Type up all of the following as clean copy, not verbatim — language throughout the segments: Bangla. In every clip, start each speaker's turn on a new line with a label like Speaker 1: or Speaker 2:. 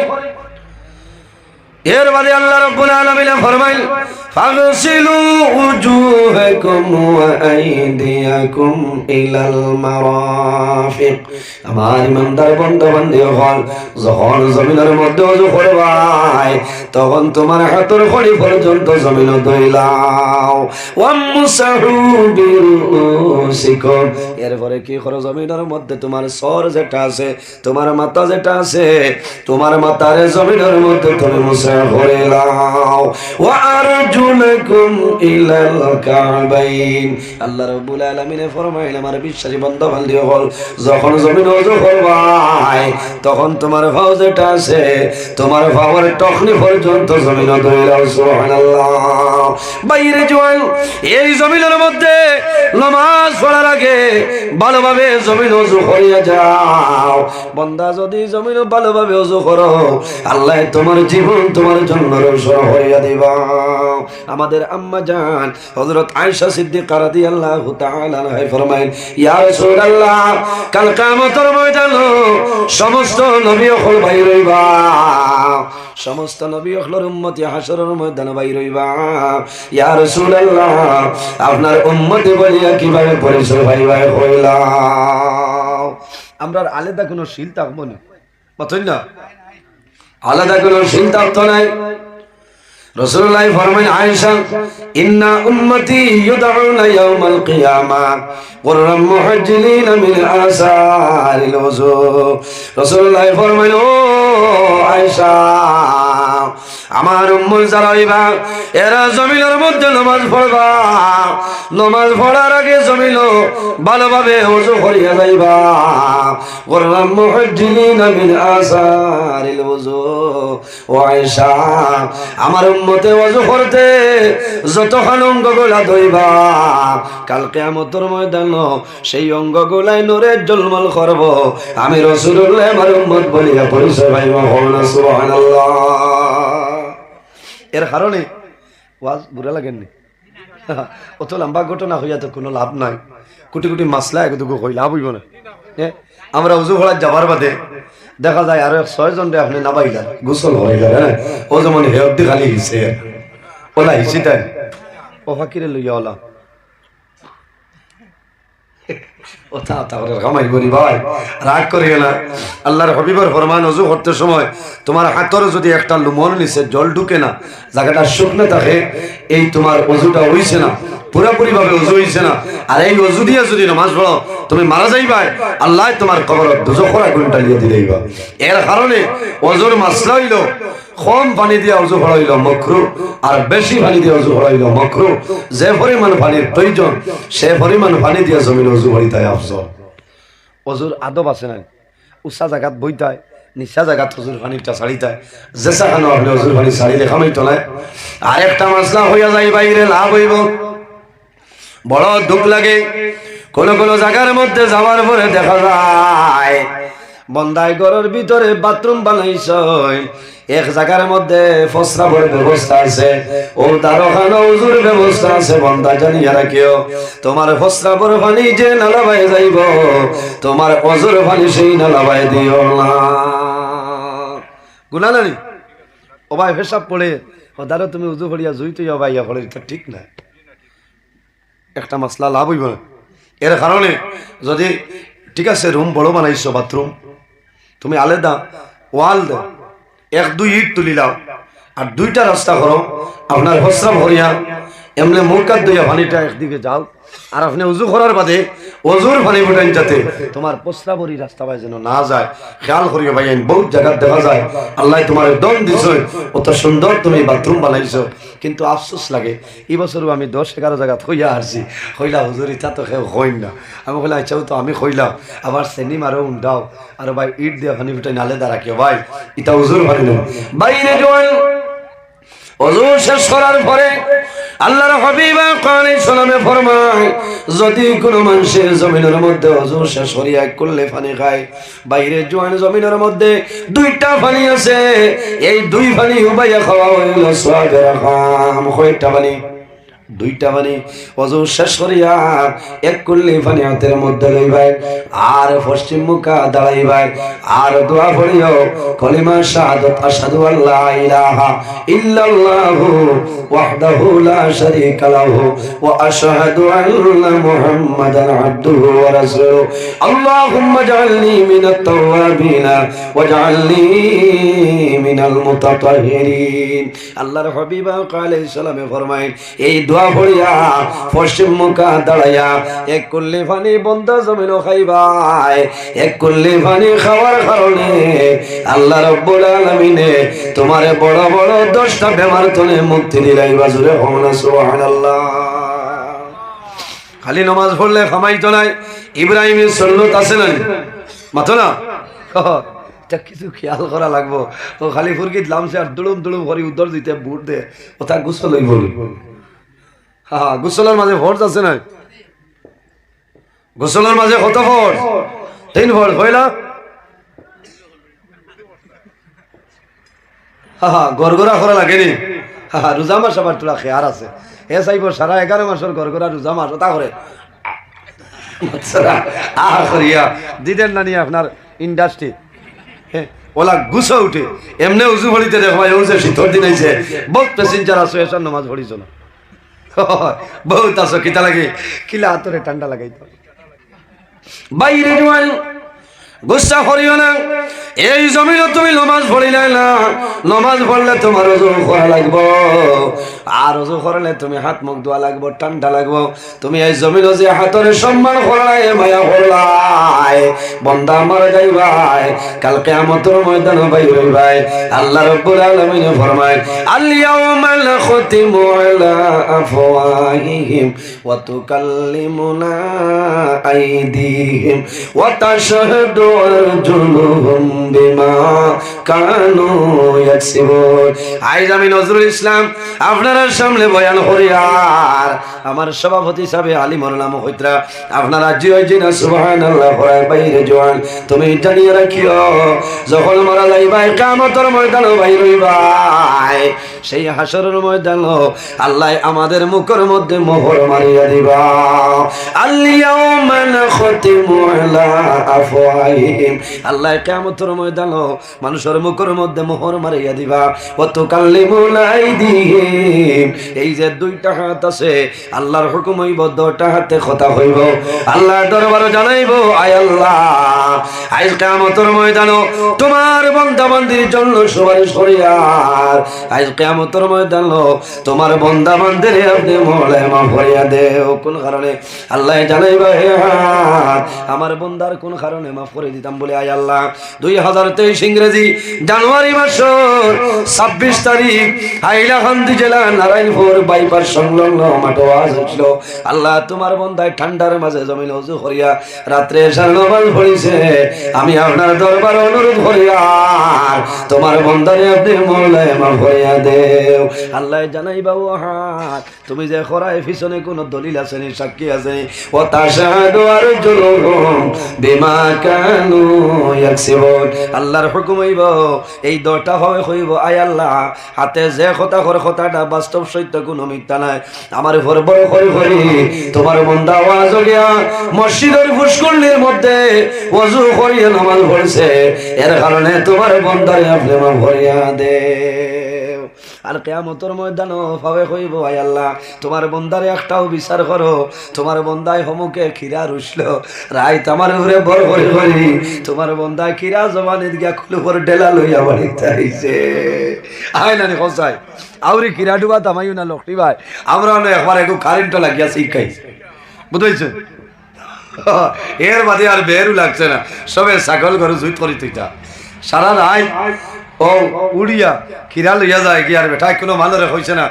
Speaker 1: করি। এর বাদে আল্লাহ রাব্বুল আলামিন ফরমাইল ফাগসিলু উজুহাকুম ওয়া আইদিয়াকুম ইলাল মারাফিক। আমার ইমানদার বান্দা-বান্দি হল, যখন জমিনের মধ্যে ওযু করবাই তখন তোমার হাতের খড়ি পর্যন্ত জমিনে ধুইলাও। ওয়ামসাহু বিরুসিকুম, এরপরে কি করো, জমিনের মধ্যে তোমার সর যেটা আছে, তোমার মাথা যেটা আছে, তোমার মাথারে জমিনের মধ্যে তুমি মুছে ভরে লাও। ওয়া আরজুলাকুম ইলাল কাবাইন। আল্লাহ রাব্বুল আলামিন ফরমাইলেন আমার বিশ্বাসী বান্দা বান্দি হল, যখন জমিন ওযু করবাই তখন তোমার পাও যেটা আছে, তোমার পাওয়ার টখনি পর্যন্ত জমিন ধুয়ে লাও। সুবহানাল্লাহ। বাইরে জোয়ান, এই জমিনের মধ্যে নামাজ পড়ার আগে ভালোভাবে জমিন ওযু করিয়া যাও। বান্দা যদি জমিন ভালোভাবে ওযু করো, আল্লাহ তোমার জীবন তোমার জন্য রওশন হইয়া দিবা। আমাদের আম্মা জান হযরত আয়েশা সিদ্দিকা রাদিয়াল্লাহু তাআলা আনহা ফরমায়েন, ইয়া রাসূলুল্লাহ, কাল কিয়ামতের ময়দানে সমস্ত নবী হল বাইর হইবা, সমস্ত নবী হলর উম্মতি হাশরের ময়দানে বাইর হইবা। ইয়া রাসূলুল্লাহ, আপনার উম্মতি বলিয়া কিভাবে পরিচয় পাইবা কইলাও। আমরা আলাদা কোনো শিল থাকবো না, বুঝছেন না, আলাদা কোনো শিল থাকতো নাই। রাসূলুল্লাহ ফরমায়, আয়েশা, ইন্না উম্মতি ইউদউনা ইয়াউমাল কিয়ামা কুররাম মুহাজ্জিলিনা মিন আসারিল ওযু। রাসূলুল্লাহ ফরমায়, ও আয়েশা, আমার উম্মত যারা হইবা এরা জমিনের মধ্যে নামাজ পড়বা, নামাজ পড়ার আগে জমিন ভালোভাবে ওযু করিয়া যাইবা। কুররাম মুহাজ্জিলিনা মিন আসারিল ওযু। ও আয়েশা, আমার উম্মতে ওযু করতে যতখান অঙ্গগুলা ধইবা, কাল কিয়ামতের ময়দান সেই অঙ্গগুলাই নূরে ঝলমল করব। আমি রাসূলুল্লাহ আমার উম্মত বলিয়া পরিচয় পাইবা। সুবহানাল্লাহ। এর কারণে ওয়াজ বুড়া লাগেননি, অত লম্বা ঘটনা হইয়া তো কোনো লাভ নাই। কোটি কোটি মাসলা একটুকু কই লাভ হইব না। আমরা উজু ভরা যাবার বাদে দেখা যায় আরো 6 জন আপনি নাবাইলা গোসল হয়ে যায়, হ্যাঁ, ও যেমন হেয়দি খালি হিসে ওলা হিসি তাই ও ফাকিরে লইয়া ওলা ওটা তাহলে কামাই করি ভাই, রাগ করিও না। আল্লাহর হাবিবের ফরমান, ওযু করতে সময় তোমার হাতের যদি একটা লুমন নিচে জল ঢুকে না, জায়গাটা শুকনো থাকে, এই তোমার ওযুটা হইছে না, পুরোপুরি ভাবে ওযু হইছে না, আর এই ওযু দিয়ে যদি নামাজ পড়ো তুমি মারা যাইবা, আল্লাহ তোমার কবরত দুজখরা গুণটা লিয়ে দিলেইবা। এর কারণে ওযুর মাসলা হইল কম পানি দিয়ে ওযু করা হইল মাকরুহ, আর বেশি পানি দিয়ে ওযু করা হইল মাকরুহ। যে পরিমাণ পানির প্রয়োজন সে পরিমাণ পানি দিয়ে জমিন ওযু করিতে আফজল। ওযুর আদব আছে না, উঁচা জায়গাত বইতায়, নিচা জায়গাত ওযুর পানিটা ছাড়িতায়, যেসা খানো আপনি ওযুর পানি ছাড়িলে খামাইতো না। আর একটা মাসলা হইয়া যায় বাইরে লাভ হইব, বড় দুঃখ লাগে। কোন কোন জায়গার মধ্যে যাওয়ার পরে দেখা যায় বন্দায় ঘরের ভিতরে বাথরুম বানাইছে, এক জায়গার মধ্যে প্রস্রাবের ব্যবস্থা আছে, ও দারোখানা ওযুর ব্যবস্থা আছে। বন্দা জানিয়া রাখিও, তোমার প্রস্রাবের পানি যে নালাবায় যাইব, তোমার ওযুর পানি সেই নালাবায় দিও না। গুনাহ নাই ও ভাই, পেশাব পড়ে ও দারো তুমি ওযু করিয়া জুই তুই ভাইয়া পড়ে, এটা ঠিক না, একটা মাসলা লাভ হইব না। এর কারণে যদি ঠিক আছে রুম বড় বানাইছো, বাথরুম তুমি আলাদা ওয়াল দাও, 1-2 ইট তুলি লাও, আর 2টা রাস্তা করো। আপনার প্রস্রাব হরিয়া এমনি মুখ কাত দইয়া পানিটা একদিকে যাও, আর আপনি উযু করার বাদে ওযুর পানি ফুটাইন, যাতে তোমার প্রস্রাবরি রাস্তা পায় যেন না যায়, খেয়াল করিও ভাই। বহুত জায়গা দেখা যায় আল্লাহ তোমার দম দিছে, অত সুন্দর তুমি বাথরুম বানাইছো, কিন্তু আফসোস লাগে এই বছরও আমি 10-11 জায়গা হইয়া আসছি, হইলা হুজুর ইটা তো কেউ হইন না। আমি বলে আচ্ছাও তো আমি হইলাম, আবার সেনি মারো উন্ডাও, আর ভাই ইট দিয়ে পানি ফুটাই নালে দা রাখিও ভাই, ইটা হুজুর পানি নেই বাইরে জোয়ান। ওযু শেষ করার পরে আল্লাহর হাবিব আলাইহিস সালামে ফরমায়, যদি কোনো মানুষের জমিনের মধ্যে ওযু শেষ করিয়া করলে পানি খায়, বাইরে জোয়ান জমিনের মধ্যে 2টা পানি আছে, এই 2 পানি উবাইয়া খাওয়া হইল সওয়াবের কাম। কয়টা পানি? দুইটা পানি ওযু শেষ করিয়া এক কুল্লি পানি হাতের মধ্যে লইবাই আর পশ্চিম মুখা দাঁড়াইবাই আর দোয়া পড়িও কলিমা শাহাদাত আশহাদু আল্লা ইলাহা ইল্লাল্লাহু ওয়াহদাহু লা শারীকা লাহু ওয়া আশহাদু আন্না মুহাম্মাদান আবদুহু ওয়া রাসূলুহু আল্লাহুম্মা জাআলনি মিনাত তাওয়াবিনা ওয়াজআলনি মিনাল মুতাতাহহিরিন। আল্লাহর হাবিব আলাইহিস সালামে ফরমায় এই দোয়া পড়িয়া পশ্চিম মুখা দাঁড়াইয়া এক কুল্লি পানি বন্ধ জমিন খাইবাই। এক কুল্লি পানি খাওয়ার কারণে আল্লাহ রাব্বুল আলামিনে তোমারে বড় বড় 10টা বেমার থেকে মুক্তি দিলাই। বাজুরে হনা সুবহানাল্লাহ। খালি নামাজ পড়লে খামাইতো নাই, ইব্রাহিমের সুন্নাত আছে না মাথো না, এটা কিছু খেয়াল করা লাগবো। ও খালি ফুরকিত লামছে আর দুড়ুম দুড়ুম করে উত্তর দিতে বুট দে ওটা গোসল হইব। হ্যাঁ গোসলের মাঝে ফরজ আছে না, গোসলের মাঝে কত ফরজ? 3 ফরজ হইলা। হ্যাঁ গড়গড়া করা লাগেনি। হ্যাঁ রোজা মাস আবার তোরা খেয়ার আছে, এ চাইব সারা 11 মাসের গড়গড়া রোজা মাস ওটা করে দিদেন না নিয়ে আপনার ইন্ডাস্ট্রি ওলা গুছা উঠে এমনি উজু ভরিতে দেখো শীতর দিন আইছে বহুত প্যাসেঞ্জার আসো এসব নামাজ পড়িছ না বহুত আসো কিতা লাগে কিলা হাতরে ঠান্ডা লাগাইতো বাইরে জোয়ান গুসা করিও না। এই জমিনে তুমি নামাজ পড়িলে না, নামাজ পড়লে তোমার ওযু করা লাগবে আর ওযু করলে তুমি হাত মুখ ধোয়া লাগবে, ঠান্ডা লাগবে। তুমি এই জমিনে যে হাতের সম্মান করলাই মায়া করলাই বান্দা মারা যাইবাই, কাল কিয়ামতের ময়দানে বাইর হইবাই। আল্লাহ রাব্বুল আলামিন ফরমায় আল ইয়াউমা নাখতিমু আলা আফওয়াহিহিম ওয়া তুকাল্লিমুনা আইদিহিম ওয়া তাশহাদু আরজুলুহুম বিমা কানু ইয়াকসিবুন। আইজ আমি নজরুল ইসলাম আপনারা সামনে বয়ান করি আর আমার সভাপতি সাহেব আলী মোল্লা মহিত্রা আপনারা জিনা সুবহানাল্লাহ পড়ায় বাইরে জোয়ান। তুমি জানিয়ে রাখিও যখন মারা যাইবাই কিয়ামতের ময়দানে বাইর হইবাই, সেই হাসরের ময়দানে আল্লাহ আমাদের মুখের মধ্যে মোহর মারিয়া দিবা। আল ইয়াউমা নাখতিমু আলা আফওয়াহিহিম, আল্লাহ কিয়ামতের ময়দানে মানুষের মুখের মধ্যে মোহর মারিয়া দিবা। ওয়া তুকাল্লিমুনা আইদিহিম, এই যে 2টা হাত আছে আল্লাহর হুকুম হইব 2টা হাতে কথা হইব, আল্লাহর দরবারে জানাইব আয় আল্লাহ আজ কিয়ামতের ময়দানে তোমার বান্দা বান্দির জন্য সুপারিশ করিয়ার আজ কিয়ামতের ময়দানে তোমার বান্দা বান্দির আপনি মওলা মাফ করিয়া দেও। কোন কারণে আল্লাহ জানাইবা হে আমার বান্দার কোন কারণে মাফ করে দিতাম বলে আয় আল্লাহ 2023 ইংরেজি জানুয়ারি মাসের 26 তারিখ হাইলাকান্দি জেলা নারায়ণপুর বাইপাস সংলগ্ন মাঠে ওয়াজ হচ্ছিল। আল্লাহ তোমার বান্দায় ঠান্ডার মাঝে জমিন ওযু করিয়া রাত্রে এশার নামাজ পড়িছে, আমি আপনার দরবারে অনুরোধ করিয়া তোমার বান্দারে আপনি মওলা মাফ করিয়া দেও। আল্লাহ জানাইবা ও হাত তুমি যে খরায় পিছনে কোন দলিল আছে নি, সাক্ষী আছে নি? ওয়া তাশহাদু আরজুলুহুম বিমা কানু ইয়াকসিবুন, আল্লাহর হুকুম হইব এই 2টা হয় হইব আয় আল্লাহ হাতে যে কথা করে কথাটা বাস্তব সত্য কোনো মিথ্যা নাই। আমার উপর বড় করে তোমার বান্দা ওয়াজ গিয়া মসজিদের ফুসকুল্লির মধ্যে ওযু করিয়া নামাজ পড়ছে, এর কারণে তোমার বান্দারে আপনি মাফ করিয়া দেও। আর কিয়ামতের ময়দানে ভাবে কইব আয় আল্লাহ তোমার বান্দারে একটাও বিচার করো, তোমার বান্দায় হমুকে খিরা রুসলো রাইত আমার উপরে বড় করে তোমার বান্দায় খিরা জমানিত গিয়া খুল উপর ডেলা লইয়া বাড়িতে আইছে। আয় না রে খসাই আউরি খিরা ডুবা তামাইও না লক্ষ্মী ভাই, আমরা না একবার একটু কারেন্ট লাগিয়া শিখাইছে বুঝাইছে, এর বাদে আর বেরু লাগছে না, সবে ছাগল ঘরে জুইত করি তুইটা সারা রাত ও উড়িয়া খিরা লইয়া যায় কি আর বেটা কোনো মানুষ হয়েছে না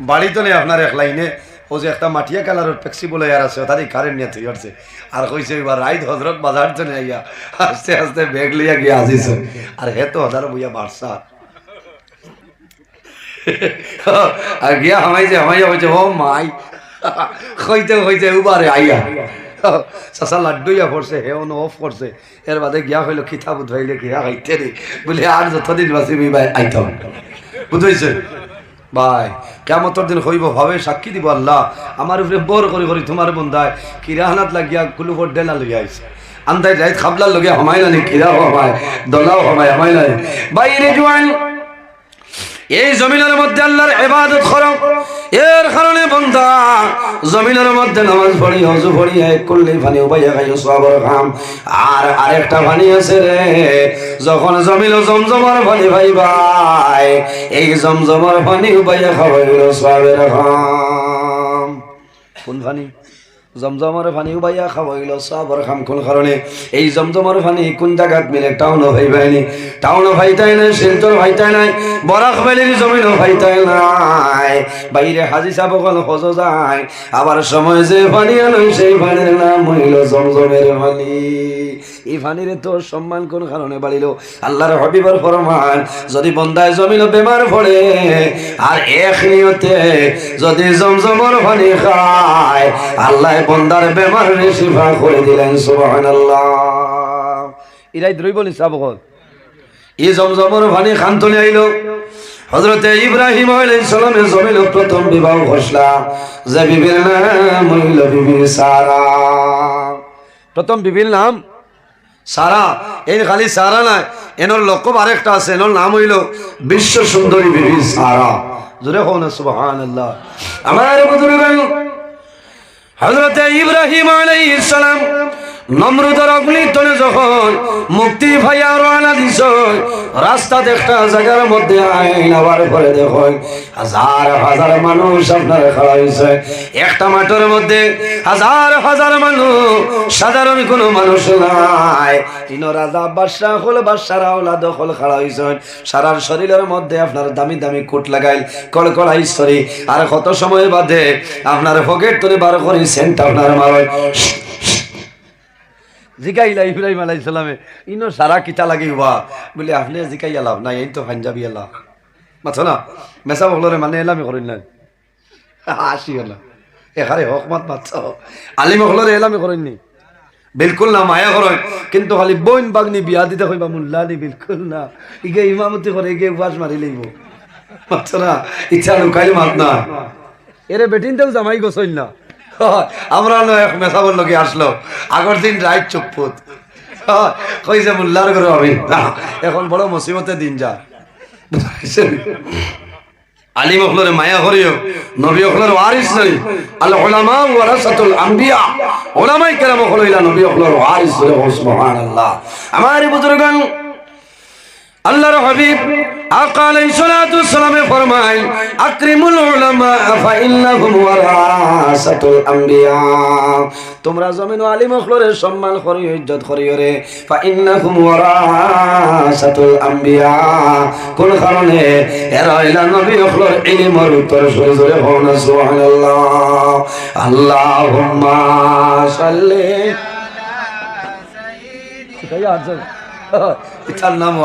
Speaker 1: বাড়িতে নেই আপনার এক লাইনে ও যে একটা মাটিয়া কালারের ট্যাক্সি বলে আর আছে তারই কারেন্ট নিয়ে তুই আসছে আর কইছে এবার রাইত হজরত বাজার চলে আইয়া আস্তে আস্তে ব্যাগ লইয়া গিয়ে আসিস আর হে তো হাজার বইয়া বাড়সা আর গিয়া হামাইয়া হয়েছে ও মাই হইতে উবারে আইয়া চাচা লাড্ডুইয়া পড়ছে হে অন অফ করছে, এর বাদে গিয়া হইল খিতা বুধবাইলে গিয়া খাইতে রে বলে আর যতদিন বাঁচিবি ভাই আইতাম বুঝাইছে। ভাই কিয়ামতের দিন হইব ভাবে সাক্ষী দিব আল্লাহ আমার উপরে বর করি করি তোমার বন্ধায় কিরাহানাত লাগিয়া কুলুফর ডেলা লইয়া আইছে আন্দাই রাইত খাবলার লগে হমাই না কিরাও হমায় দলাও হমায় হমাই না বাইরে জোয়ান এই জমিনের মধ্যে আল্লাহর ইবাদত করো এর কারণে বান্দা জমিনের মধ্যে নামাজ পড়ি ওযু পড়ি এক করলে পানি উবাইয়া খাইও সওয়াবের কাম আর আরেকটা পানি আছে রে যখন জমিন জমজমার পানি ভাই এই জমজমার পানি উবাইয়া খাওয়াইলো সওয়াবের কাম কোন পানি জমজমার পানি উবাইয়া খাওয়াইল সওয়াবের কাম কোন কারণে এই জমজমার পানি কোন জায়গাত মিলে টাউনও ভাইবাইনি টাউনও ভাইতাই নাই শিলচর ভাইতাই নাই বরাক ভ্যালির জমিনও ভাইতাই নাই বাইরে হাজি সাহেব কোন হজ যায় আবার সময় যে পানি আনো সেই পানির নাম হইল জমজমের পানি এই পানির তো সম্মান কোন কারণে বাড়িল আল্লাহর হাবিবের ফরমান যদি বন্দায় জমিন বেমার পড়ে আর এক নিয়তে যদি জমজমের পানি খায় আল্লাহ বন্দার বেমারের শিফা করে দিলেন সুবহানাল্লাহ ইরাই দ্রৈব নিসাব কর এই জমজমের পানি খান তুলে আইলো হযরতে ইব্রাহিম আলাইহিস সালামের জমিন প্রথম বিবাহ ঘোষণা যে বিবির নাম হইল বিবি সারা প্রথম বিবির নাম সারা এই খালি সারা না এনর লকব আরেকটা আছে এনর নাম হইল বিশ্ব সুন্দরী বিবি সারা জোরে কোন সুবহানাল্লাহ আমার বুজুর্গান হযরতে ইব্রাহিম আলাইহিস সালাম নমরুদের অগ্নিতলে যখন মুক্তি ভাইয়া রওনা দিছ রাস্তা একটা জায়গার মধ্যে আইন আবার পরে দেখো হাজার হাজার মানুষ আপনার খাড়া হয়েছে একটা মাঠের মধ্যে হাজার হাজার মানুষ সাধারণ কোনো মানুষ নাই তিন রাজা বাদশাহ হল বাদশার আওলাদ হল খাড়া হয়েছে সারা শরীরের মধ্যে আপনার দামি দামি কোট লাগাইল কলকলা ঈশ্বরী আর কত সময় বাদে আপনার পকেট তুলে বার করে সেন্ট আপনার মারয় জিকাইলা ইব্রাহিম আলাইহিস সালামে ইনো সারা কিতা লাগিবা বলে আপনি জিকাই আলাপ না এই তো পাঞ্জাবি আলাপ মাথা না মেসা বলরে মানে এলামি করিন না আসি না এখানে হকমত মাত্র আলিম হলরে এলামি করেননি বিলকুল না মায়া করেন কিন্তু খালি বইন বাগনি বিয়া দিতে কইবা মুল্লা দি বিলকুল না ইগে ইমামতি করে ইগে উপাস মারি লইব মাত্র না ইচ্ছা লুকাইল মাত না এরে বেটিনতেও জামাই গোছইল না আমরা এক মেসাবর লোকে আসলো আগের দিন রাইট চুপপুত কইছে মুল্লার ঘরে আমি এখন বড় মুসিবতের দিন যা আলিম হলরে মায়া করিও নবী হলর ওয়ারিস নই আল উলামা ওয়ারাসাতুল আম্বিয়া উলামায়ে কেরাম হলইলা নবী হলর ওয়ারিস সুবহানাল্লাহ আমার বুজুর্গান আল্লাহর হাবিব আকা আলাইহিস সালাতু ওয়াসসালামে ফরমায় আকরিমুল উলামা ফা ইন্নাহুম ওয়ারাসাতুল আম্বিয়া তোমরা জমিন ও আলিম হলরে সম্মান করিও ইজ্জত করিও রে ফা ইন্নাহুম ওয়ারাসাতুল আম্বিয়া কোন কারণে এরা হইলা নবী হলর ইলমের উত্তর সরে হন সুবহানাল্লাহ আল্লাহুম্মা সাল্লি আলা সাইয়্যিদিনা ইতার নাম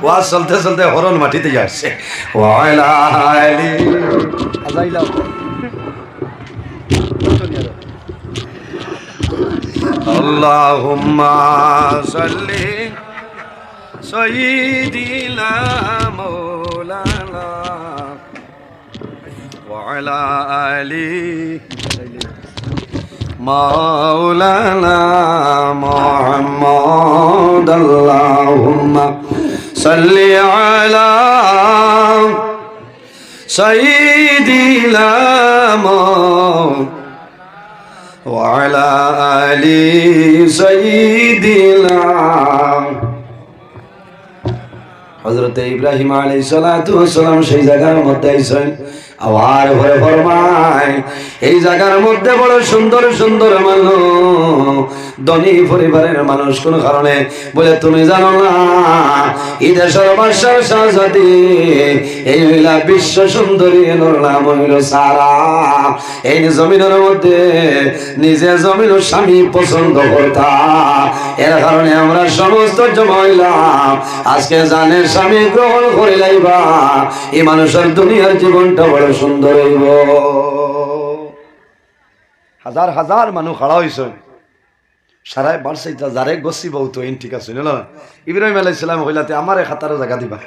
Speaker 1: ওয়াজ চলতে চলতে হরণ মাটিতে যাচ্ছে আল্লাহুম্মা সাল্লি সাইয়্যিদিনা মাওলানা ওয়া আলা আলি মাওলানা মুহাম্মদ আল্লাহুম্মা সাল্লি আলা সাইয়্যিদিনা ওয়া আলা আলি সাইয়্যিদিনা হযরত ইব্রাহিম আলাইহিস সালাতু ওয়াস সালাম সেই জায়গার মধ্যে আইছেন আবার ভরে ফরমায় এই জায়গার মধ্যে বড় সুন্দর সুন্দর মানুষ ধনী পরিবারের মানুষ কোন কারণে বলে তুমি জানো না এই দেশের বাদশার শাহজাদি এই হইলা বিশ্ব সুন্দরী এর নাম হইল সারা এই জমিনের মধ্যে নিজে জমিন স্বামী পছন্দ করতা এর কারণে আমরা সমস্ত জমাইলাম আজকে জানে স্বামী গ্রহণ করে লাইবা এই মানুষের দুনিয়ার জীবনটা বড় সুন্দর হইব হাজার হাজার মানুষ খাড়া হইছে সারাই বাড়ছাইতা যারে গছি বউ তো এন ঠিক আছে না ইব্রাহিম আলাইহিস সালাম কইলাতে আমারে খাতারও জায়গা দিবা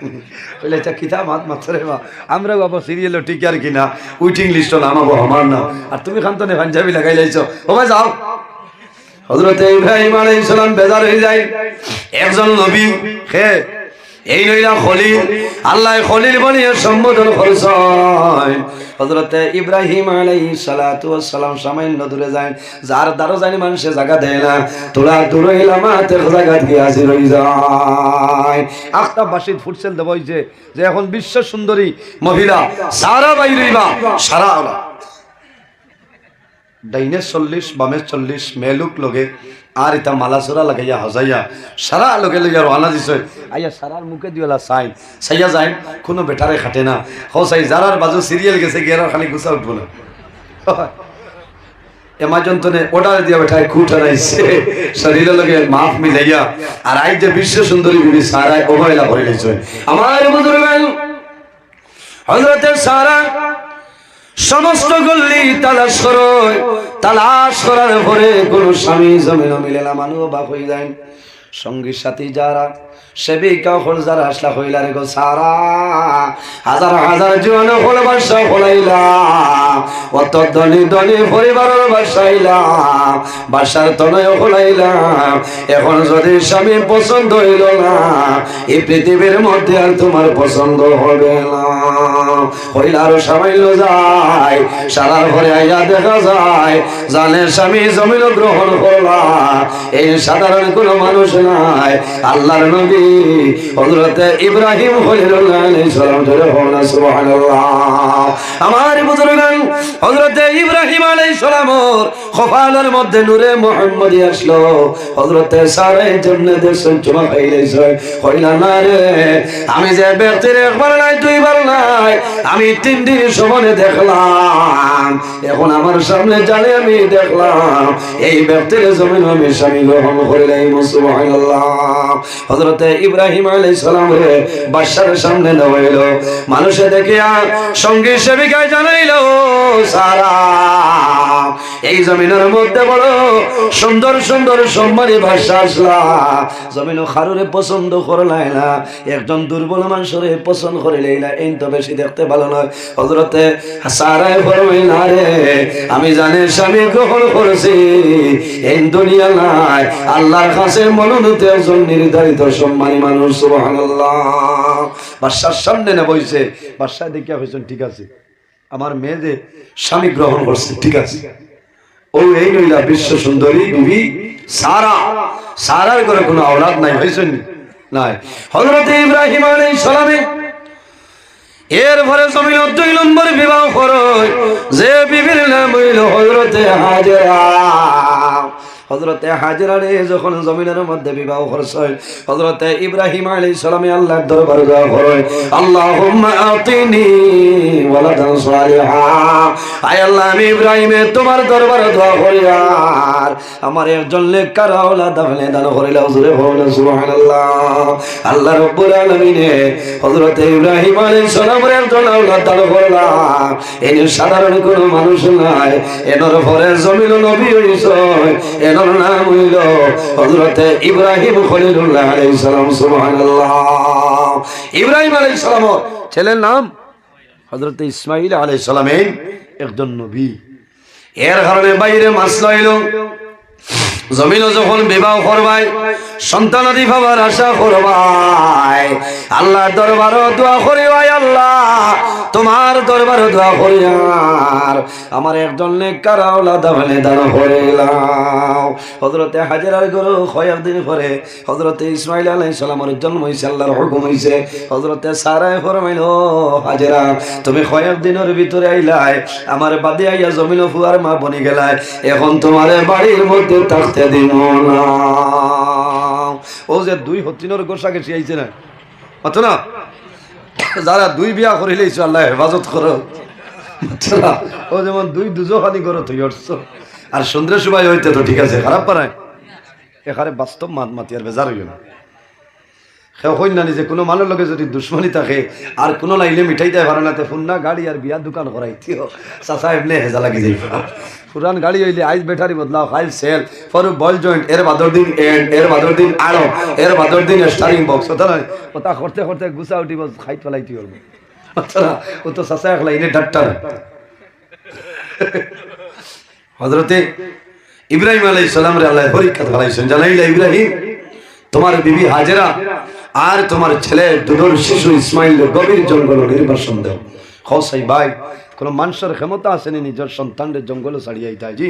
Speaker 1: কইলা এটা কিতা মাত মাত্রে বা আমরা বাবা সিরিয়াল ঠিক আর কিনা উইটিং লিস্ট নামাবো আমার না আর তুমি খানতনে পাঞ্জাবি লাগাই লাইছো ও ভাই যাও হযরত ইব্রাহিম আলাইহিস সালাম বেজার হয়ে যায় একজন নবী হে এই নইলা খলিল আল্লাহ খলিল বানিয়ে সম্বোধন করেছেন হযরত ইব্রাহিম আলাইহিস সালাতু ওয়াস সালাম সামান্য দূরে যায় যার দ্বারা জানি মানুষে জায়গা দেয় না তোরা দূরে এলামাতে জায়গা দিয়ে হাজির হয়ে যায় আখতাব বাসিদ ফুটসেল দেব যে এখন বিশ্ব সুন্দরী মহিলা সারা বাইরিবা সারা ডাইনে 40 বামে 40 মেলুক লগে আর এটা মালাসুরা লাগাইয়া হজাইয়া সারা লগে লগে রওনা দিছে আইয়া সারার মুখে দিওলা সাইন সাইয়া যায় কোনো বেটারে খাটে না হসাই জারার বাজু সিরিয়াল গেছে গিয়ার খালি গুছা উঠবো না এমাজন তনে অর্ডার দিয়া বেটায় খুঁট হারাইছে শরীরে লগে মাফ মিলাইয়া আর আই যে বিশ্ব সুন্দরী বিবি সারায় অবহেলা করে লইছে আমার বুজুর্গ হযরত সারা সমস্ত গল্লি তালাশ করার পরে কোন স্বামী জমিন মিলে না মানুষ বাপ হয়ে যায় সঙ্গী সাথী যারা সেবিকা হল যারা আসলা হইলা রে গো সারা হাজার হাজার জীবন হল বাসা হলাইলা অত ধনী ধনী পরিবারের বাসাইলা বাসার তনয় হলাইলা এখন যদি স্বামী পছন্দ হইল না এই পৃথিবীর মধ্যে আর তোমার পছন্দ হবে না হইলা আরো সামাইল যায় সারার ঘরে আইয়া দেখা যায় জানে স্বামী জমিন গ্রহণ করলা এই সাধারণ কোনো মানুষ নাই আল্লাহর নবী হযরত ইব্রাহিম খলিলুল্লাহ আলাইহিস সালাম ধরে হনা সুবহানাল্লাহ আমার বুজুর্গান হযরত ইব্রাহিম আলাইহিস সালামের কপালের মধ্যে নূরে মুহাম্মদী আসলো হযরত সারাই জান্নাতে সঞ্চমা পাইলেছে কইলা না রে আমি যে ব্যক্তির একবার নাই দুইবার নাই আমি 3 দিন সমানে দেখলাম এখন আমার সামনে জানে আমি দেখলাম এই ব্যক্তির জমিন আমি স্বামী গ্রহণ করিলাম সুবহানাল্লাহ হযরত ইব্রাহিম আলাইহিস সালাম রে বাদশার সামনে নেওয়াইল মানুষে দেখিয়া সঙ্গী সেবিকায় জানাইলো সারা এই জমিনের মধ্যে বড় সুন্দর সুন্দর সম্মানী ভাষা আসলা জমিন খারুরে পছন্দ করলাই না একজন দুর্বল মানুষরে পছন্দ করিলাই না এই তো বেশি দেখতে ভালো নয় হযরতে সারায় ফরমাই না রে আমি জানি স্বামী গ্রহণ করেছি এই দুনিয়া নাই আল্লাহর কাছে মনোনীত একজন নির্ধারিত সম্মানী মানুষ সুবহানাল্লাহ বাদশার সামনে না বইছে বাদশা দেখিয়া হইছেন ঠিক আছে আমার মেয়ে যে স্বামী গ্রহণ করছে ঠিক আছে ও এই নইলা বিশ্ব সুন্দরী বিবি সারা সারার ঘরে কোনো আওলাদ নাই হইছেন নাই হযরত ইব্রাহিম আলাইহিস সালামে এর পরে জমিন 2 নম্বর বিবাহ করয় যে বিবির নাম হইল হযরতে হাজেরা হযরতে হাজেরা রে যখন জমিনের মধ্যে বিবাহ করছেন হযরতে ইব্রাহিম আলাইহিস সালামে আল্লাহর দরবারে দোয়া করেন আল্লাহুম্মা আতিনি ওয়ালাদান সালিহা আয় আল্লাহ আমি ইব্রাহিমে তোমার দরবারে দোয়া করি আর আমার একজন নেককার আওলাদ দান করিলা হুজুরে বলেন সুবহানাল্লাহ আল্লাহ রাব্বুল আলামিন হযরতে ইব্রাহিম আলাইহিস সালামের একজন আওলাদ দান করলা এই সাধারণ কোনো মানুষ নাই এর পরে জমিন নবী হইছে এর নাম হইল হযরত ইব্রাহিম খলিলুল্লাহ আলাইহিস সালাম সুবহানাল্লাহ ইব্রাহিম আলাইহিস সালামের ছেলের নাম হযরত ইসমাঈল আলাইহিস সালামের একজন নবী এর কারণে বাইরে মাসলা হইল জমিন যখন বিবাহ করবাই সন্তানাদি বাবার আশা করবাই আল্লাহর দরবারে দোয়া করি ভাই আল্লাহ তোমার দরবারে দোয়া করি আর আমার একজন নেককার আওলাদ দান করিলাম হযরতে হাজেরার ঘরে কয়েকদিন পরে হযরতে ইসমাঈল আলাইহিস সালামের জন্ম হইছে আল্লাহর হুকুম হইছে হযরতে সারায় ফরমাইল হাজেরা তুমি কয়েকদিনের ভিতরে আইলাই আমার বাদে আইয়া জমিন ফুয়ার মা বনি গেলাই এখন তোমার বাড়ির মধ্যে থাকতে দিব না ও যে 2 হতিনের গোসাকে শিয়াইছে না অত না যারা 2 বিয়া করিলেইছো আল্লাহ হেফাজত করো ও যেমন 2 দুজখানি করো তুই অর্থ আর সুন্দর সময় হইতে তো ঠিক আছে খারাপ পারায় এখানে বাস্তব মাত মাতি আর বেজার হইল না সে হইন না যে কোনো মানুষের লগে যদি দুশ্মনী থাকে আর কোনো লাইলে মিঠাই দেয় ভালো নাতে ফোন না গাড়ি আর বিয়ার দোকান করাই থিও চাচা এমনি হেজা লাগি যাই পুরান গাড়ি হইলে আইস ব্যাটারি বদলাও ফাইল সেল ফর বল জয়েন্ট এর বাদর দিন এন্ড এর বাদর দিন আড়ো এর বাদর দিন স্টারিং বক্স ওটা নয় ওটা করতে করতে গুছা উঠিব খাইত ফেলাইতে পারবো ও তো চাচা এক লাইনে ডাক্তার হযরতে ইব্রাহিম আলাইহিস সালাম রে আল্লাহ পরীক্ষা ফেলাইছেন জানাইলা ইব্রাহিম তোমার বিবি হাজেরা আর তোমার ছেলে দুধর শিশু ইসমাইল গভীর জঙ্গল নির্বাসন দাও খসাই ভাই কোন মানুষের ক্ষমতা আসেনি নিজের সন্তানদের জঙ্গল ছাড়িয়ে আইতা জি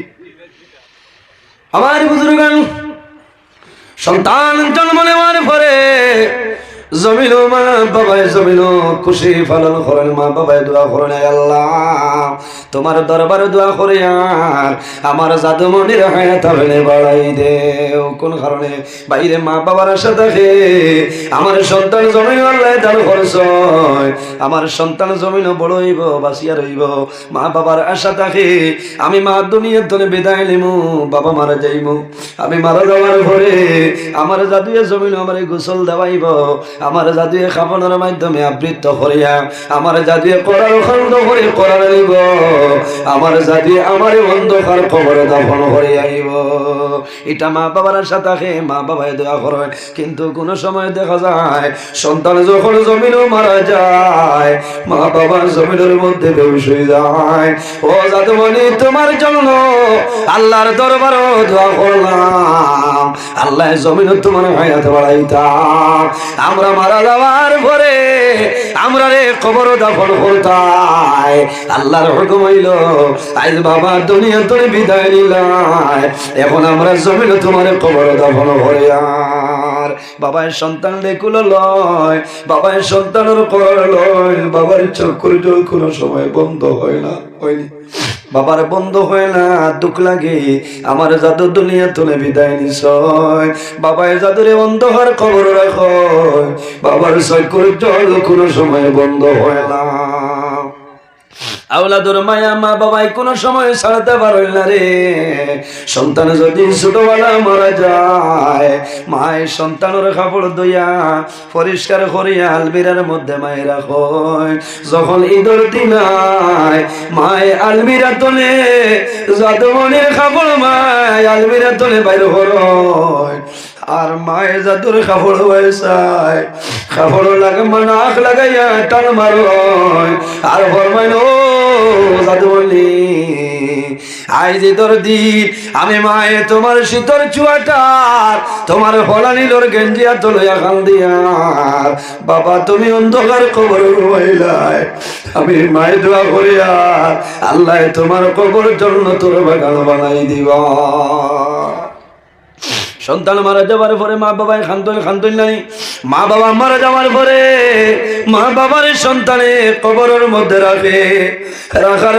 Speaker 1: আমার বুজুর্গান সন্তান জন্ম নেওয়ার পরে জমিনো মা বাবায় জমিনো খুশি পালন করেন মা বাবায় দোয়া করেন আল্লাহ তোমার দরবারে দোয়া করে আর আমার জাদুমনির হায়াত হলে বাড়াই দেও কোন কারণে বাইরে মা বাবার আশা থাকে আমার সন্তান জমিন আল্লাহ দান খরচ আমার সন্তান জমিনও বড় হইব বাঁচিয়া রইব মা বাবার আশা থাকে আমি মা দুনিয়ার তলে বিদায় নিমু বাবা মারা যাইব আমি মারা যাওয়ার পরে আমার জাদুয়ে জমিন আমার গোসল দেওয়াইব আমার জাদুয়ে খাবানোর মাধ্যমে আবৃত্ত করিয়া আমার জাদুয়ে করার খন্ড করে করার নিব আমার জাদুয়ে আমার অন্ধকার কবরে দাফন করে আইব এটা মা বাবার আশা থাকে মা বাবায় দোয়া করেন কিন্তু কোন সময় দেখা যায় সন্তান যখন জমিনও মারা যায় মা বাবার জমিনের মধ্যে বেহুশ হয়ে যায় ও জাদুমণি তোমার জন্য আল্লাহর দরবারে দোয়া করলাম আল্লাহ জমিন তোমার হায়াত বাড়াইতাম আমরা মারা যাওয়ার পরে আমরা রে কবর দাফন করতাই আল্লাহর হুকুম হইল আজ বাবা দুনিয়া তোরে বিদায় নিলাই এখন আমরা জমিন তোমার কবর দাফন করে আর বাবার সন্তান দেখুল লয় বাবার সন্তানের কবর লয় বাবার চোখের জল কোনো সময় বন্ধ হয় না হয়নি বাবার বন্ধ হয় না দুঃখ লাগে আমার জাদু দুনিয়া তুলে বিদায় নিছয় বাবায় জাদুরে অন্ধকার খবর রাখো বাবার চোখের জল কোনো সময় বন্ধ হয় না আওলাদুর মায়া মা বাবাই কোন সময় ছাড়তে পারল না রে সন্তান যদি ছোটবেলা মারা যায় মায়ের সন্তানের কাপড় ধুইয়া পরিষ্কার করিয়া আলমিরার মধ্যে মায়ে রাখো যখন ঈদের দিন মায়ে আলমিরা তোলে জাদুমণির কাপড় মায় আলমিরা তোলে বাইরে হয় আর মায়ে জাদুর কাপড় হয়েছায় কাপড় লাগে মানে আখ লাগাইয়া টান মারো আর ফরমাইল জাদুমণি আজ তোর দিন আমি মায়ে তোমার শীতর চুয়াটার তোমার ফলানিলোর গেঞ্জিয়া তোলইয়া খান দিয়া বাবা তুমি অন্ধকার কবর হইলাই আমি মায়ে দোয়া করিয়া আল্লাহ তোমার কবর জন্য তোর বাগান বানাই দিবা সন্তান মারা যাওয়ার পরে মা বাবায় খান্তন নাই মা বাবা মারা যাওয়ার পরে মা বাবার সন্তানে কবরের মধ্যে রাখে রাখার